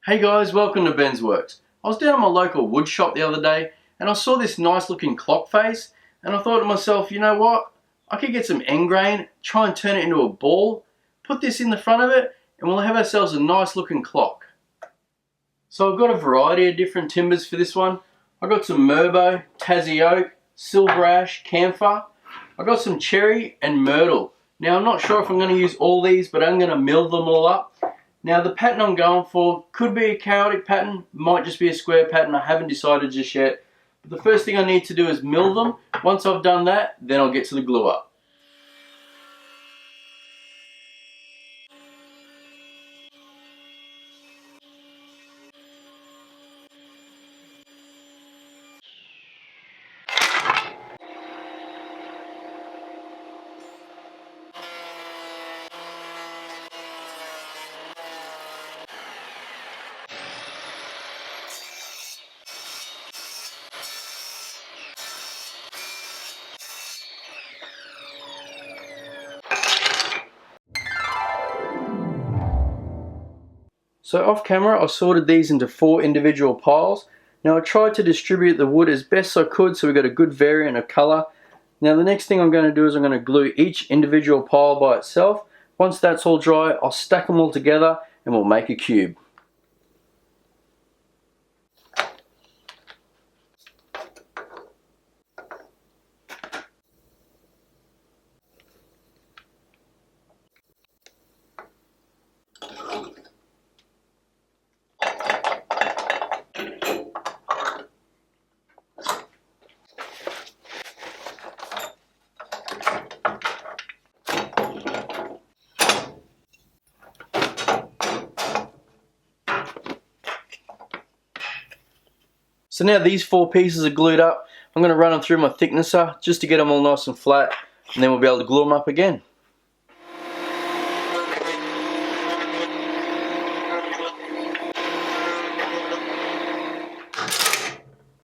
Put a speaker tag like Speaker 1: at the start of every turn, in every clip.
Speaker 1: Hey guys, welcome to Ben's Works. I was down at my local wood shop the other day and I saw this nice looking clock face and I thought to myself, you know what? I could get some end grain, try and turn it into a ball, put this in the front of it and we'll have ourselves a nice looking clock. So I've got a variety of different timbers for this one. I've got some merbau, Tassie oak, silver ash, camphor. I've got some cherry and myrtle. Now I'm not sure if I'm going to use all these, but I'm going to mill them all up. Now the pattern I'm going for could be a chaotic pattern, might just be a square pattern, I haven't decided just yet. But the first thing I need to do is mill them. Once I've done that, then I'll get to the glue up. So off camera I sorted these into 4 individual piles. Now I tried to distribute the wood as best I could so we got a good variant of colour. Now the next thing I'm going to do is I'm going to glue each individual pile by itself. Once that's all dry, I'll stack them all together and we'll make a cube. So now these 4 pieces are glued up. I'm going to run them through my thicknesser just to get them all nice and flat, and then we'll be able to glue them up again.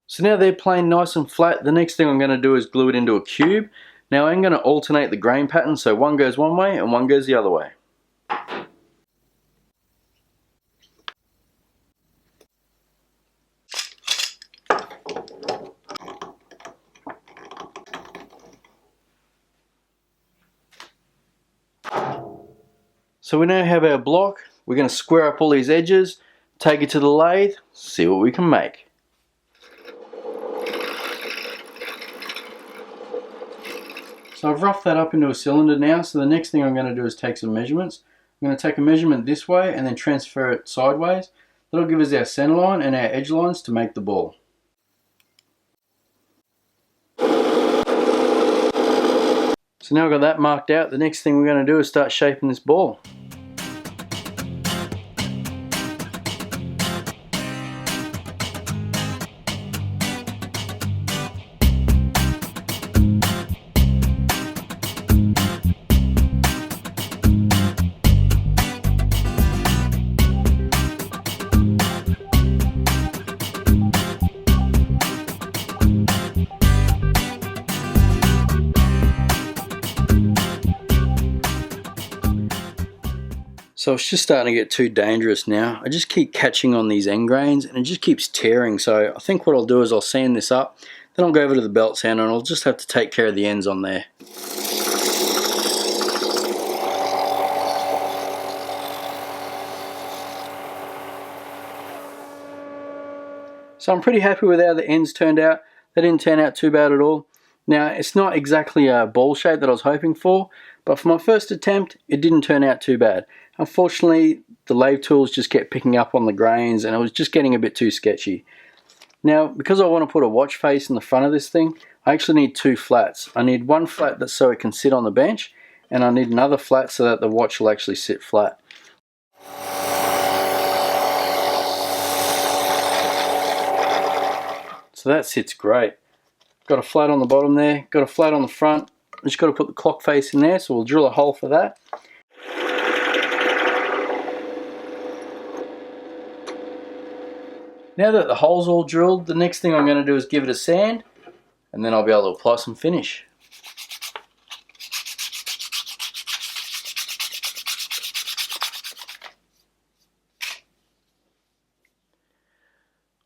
Speaker 1: So now they're plain nice and flat, the next thing I'm going to do is glue it into a cube. Now I'm going to alternate the grain pattern, so one goes one way and one goes the other way. So we now have our block. We're going to square up all these edges, take it to the lathe, see what we can make. So I've roughed that up into a cylinder now, so the next thing I'm going to do is take some measurements. I'm going to take a measurement this way and then transfer it sideways. That'll give us our center line and our edge lines to make the ball. So now I've got that marked out, the next thing we're going to do is start shaping this ball. So it's just starting to get too dangerous now. I just keep catching on these end grains and it just keeps tearing. So I think what I'll do is I'll sand this up, then I'll go over to the belt sander and I'll just have to take care of the ends on there. So I'm pretty happy with how the ends turned out. They didn't turn out too bad at all. Now it's not exactly a ball shape that I was hoping for, but for my first attempt it didn't turn out too bad. Unfortunately the lathe tools just kept picking up on the grains and it was just getting a bit too sketchy. Now because I want to put a watch face in the front of this thing, I actually need 2 flats. I need one flat that's so it can sit on the bench, and I need another flat so that the watch will actually sit flat. So that sits great. Got a flat on the bottom there, got a flat on the front. Just got to put the clock face in there, so we'll drill a hole for that. Now that the hole's all drilled, the next thing I'm going to do is give it a sand, and then I'll be able to apply some finish.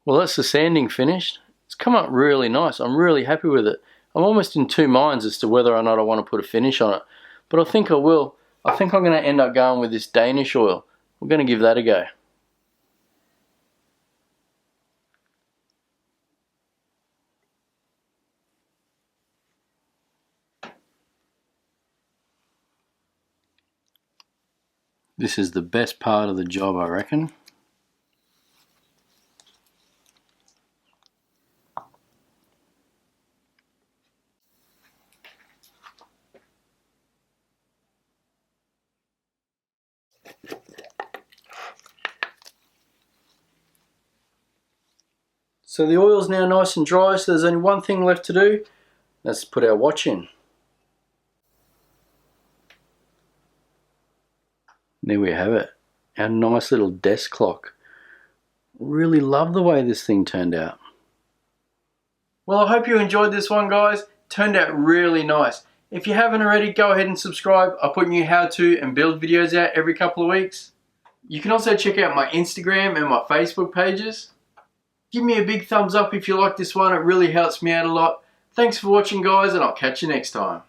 Speaker 1: Well, that's the sanding finished. It's come up really nice. I'm really happy with it. I'm almost in two minds as to whether or not I want to put a finish on it, but I think I will. I think I'm going to end up going with this Danish oil. We're going to give that a go. This is the best part of the job, I reckon. So the oil's now nice and dry, so there's only one thing left to do. Let's put our watch in. There we have it, our nice little desk clock. Really love the way this thing turned out. Well, I hope you enjoyed this one, guys. Turned out really nice. If you haven't already, go ahead and subscribe. I put new how-to and build videos out every couple of weeks. You can also check out my Instagram and my Facebook pages. Give me a big thumbs up if you like this one, it really helps me out a lot. Thanks for watching, guys, and I'll catch you next time.